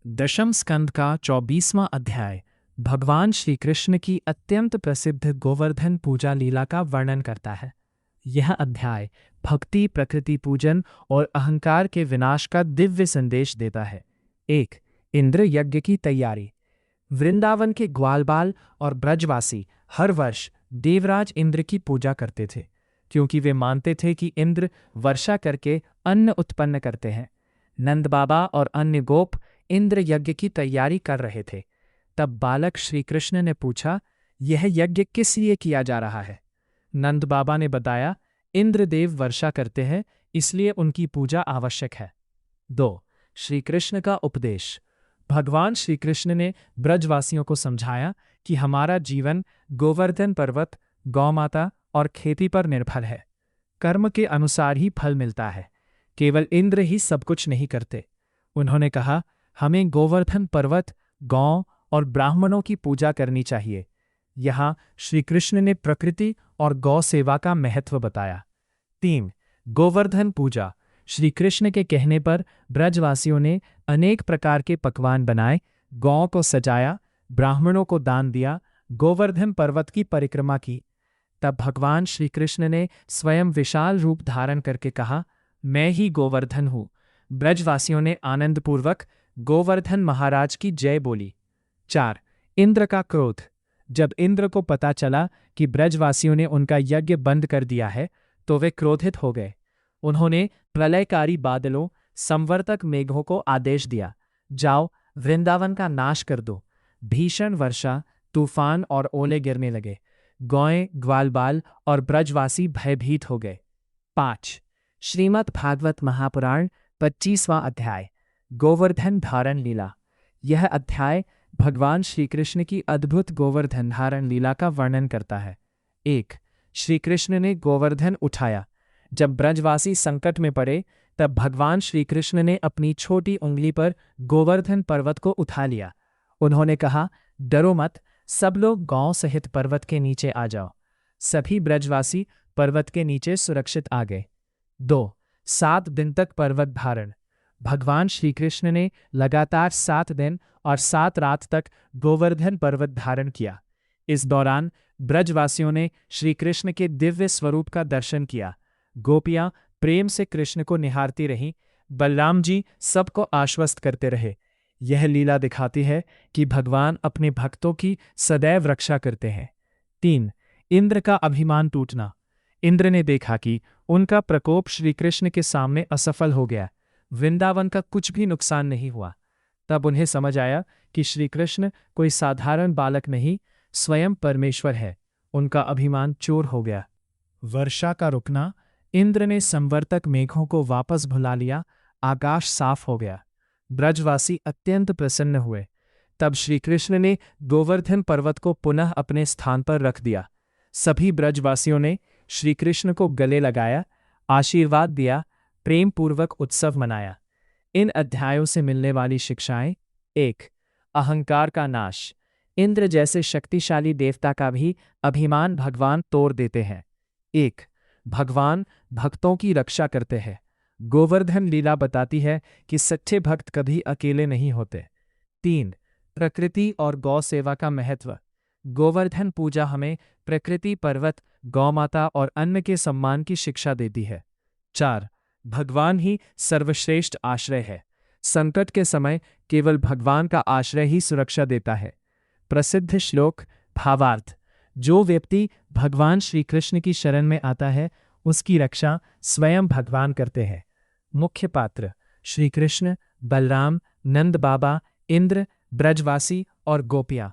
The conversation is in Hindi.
दशम स्कंद का 24वां अध्याय भगवान श्री कृष्ण की अत्यंत प्रसिद्ध गोवर्धन पूजा लीला का वर्णन करता है। यह अध्याय भक्ति, प्रकृति पूजन और अहंकार के विनाश का दिव्य संदेश देता है। 1. इंद्र यज्ञ की तैयारी। वृंदावन के ग्वालबाल और ब्रजवासी हर वर्ष देवराज इंद्र की पूजा करते थे, क्योंकि वे मानते थे कि इंद्र वर्षा करके अन्न उत्पन्न करते हैं। नंद बाबा और अन्य गोप इंद्र यज्ञ की तैयारी कर रहे थे। तब बालक श्री कृष्ण ने पूछा, यह यज्ञ किस लिए किया जा रहा है? नंद बाबा ने बताया, इंद्रदेव वर्षा करते हैं, इसलिए उनकी पूजा आवश्यक है। 2. श्री कृष्ण का उपदेश। भगवान श्री कृष्ण ने ब्रजवासियों को समझाया कि हमारा जीवन गोवर्धन पर्वत, गौमाता और खेती पर निर्भर है। कर्म के अनुसार ही फल मिलता है, केवल इंद्र ही सब कुछ नहीं करते। उन्होंने कहा, हमें गोवर्धन पर्वत, गौ और ब्राह्मणों की पूजा करनी चाहिए। यहाँ श्री कृष्ण ने प्रकृति और गौ सेवा का महत्व बताया। 3. गोवर्धन पूजा। श्री कृष्ण के कहने पर ब्रजवासियों ने अनेक प्रकार के पकवान बनाए, गौ को सजाया, ब्राह्मणों को दान दिया, गोवर्धन पर्वत की परिक्रमा की। तब भगवान श्री कृष्ण ने स्वयं विशाल रूप धारण करके कहा, मैं ही गोवर्धन हूँ। ब्रजवासियों ने आनंदपूर्वक गोवर्धन महाराज की जय बोली। 4. इंद्र का क्रोध। जब इंद्र को पता चला कि ब्रजवासियों ने उनका यज्ञ बंद कर दिया है, तो वे क्रोधित हो गए। उन्होंने प्रलयकारी बादलों, संवर्तक मेघों को आदेश दिया, जाओ वृंदावन का नाश कर दो। भीषण वर्षा, तूफान और ओले गिरने लगे। गौएं, ग्वालबाल और ब्रजवासी भयभीत हो गए। 5. श्रीमद् भागवत महापुराण 25वां अध्याय गोवर्धन धारण लीला। यह अध्याय भगवान श्री कृष्ण की अद्भुत गोवर्धन धारण लीला का वर्णन करता है। 1. श्री कृष्ण ने गोवर्धन उठाया। जब ब्रजवासी संकट में पड़े, तब भगवान श्री कृष्ण ने अपनी छोटी उंगली पर गोवर्धन पर्वत को उठा लिया। उन्होंने कहा, डरो मत, सब लोग गांव सहित पर्वत के नीचे आ जाओ। सभी ब्रजवासी पर्वत के नीचे सुरक्षित आ गए। 2. 7 दिन तक पर्वत धारण। भगवान श्री कृष्ण ने लगातार 7 दिन और 7 रात तक गोवर्धन पर्वत धारण किया। इस दौरान ब्रजवासियों ने श्री कृष्ण के दिव्य स्वरूप का दर्शन किया। गोपियां प्रेम से कृष्ण को निहारती रहीं। बलराम जी सबको आश्वस्त करते रहे। यह लीला दिखाती है कि भगवान अपने भक्तों की सदैव रक्षा करते हैं। 3. इंद्र का अभिमान टूटना। इंद्र ने देखा कि उनका प्रकोप श्री कृष्ण के सामने असफल हो गया। वृंदावन का कुछ भी नुकसान नहीं हुआ। तब उन्हें समझ आया कि श्री कृष्ण कोई साधारण बालक नहीं, स्वयं परमेश्वर है। उनका अभिमान चूर हो गया। वर्षा का रुकना। इंद्र ने संवर्तक मेघों को वापस भुला लिया। आकाश साफ हो गया। ब्रजवासी अत्यंत प्रसन्न हुए। तब श्री कृष्ण ने गोवर्धन पर्वत को पुनः अपने स्थान पर रख दिया। सभी ब्रजवासियों ने श्री कृष्ण को गले लगाया, आशीर्वाद दिया, प्रेम पूर्वक उत्सव मनाया। इन अध्यायों से मिलने वाली शिक्षाएं। 1. अहंकार का नाश। इंद्र जैसे शक्तिशाली देवता का भी अभिमान भगवान तोड़ देते हैं। 1. भगवान भक्तों की रक्षा करते हैं। गोवर्धन लीला बताती है कि सच्चे भक्त कभी अकेले नहीं होते। 3. प्रकृति और गौ सेवा का महत्व। गोवर्धन पूजा हमें प्रकृति, पर्वत, गौमाता और अन्न के सम्मान की शिक्षा देती है। 4. भगवान ही सर्वश्रेष्ठ आश्रय है। संकट के समय केवल भगवान का आश्रय ही सुरक्षा देता है। प्रसिद्ध श्लोक। भावार्थ। जो व्यक्ति भगवान श्री कृष्ण की शरण में आता है, उसकी रक्षा स्वयं भगवान करते हैं। मुख्य पात्र श्री कृष्ण, बलराम, नंद बाबा, इंद्र, ब्रजवासी और गोपियां।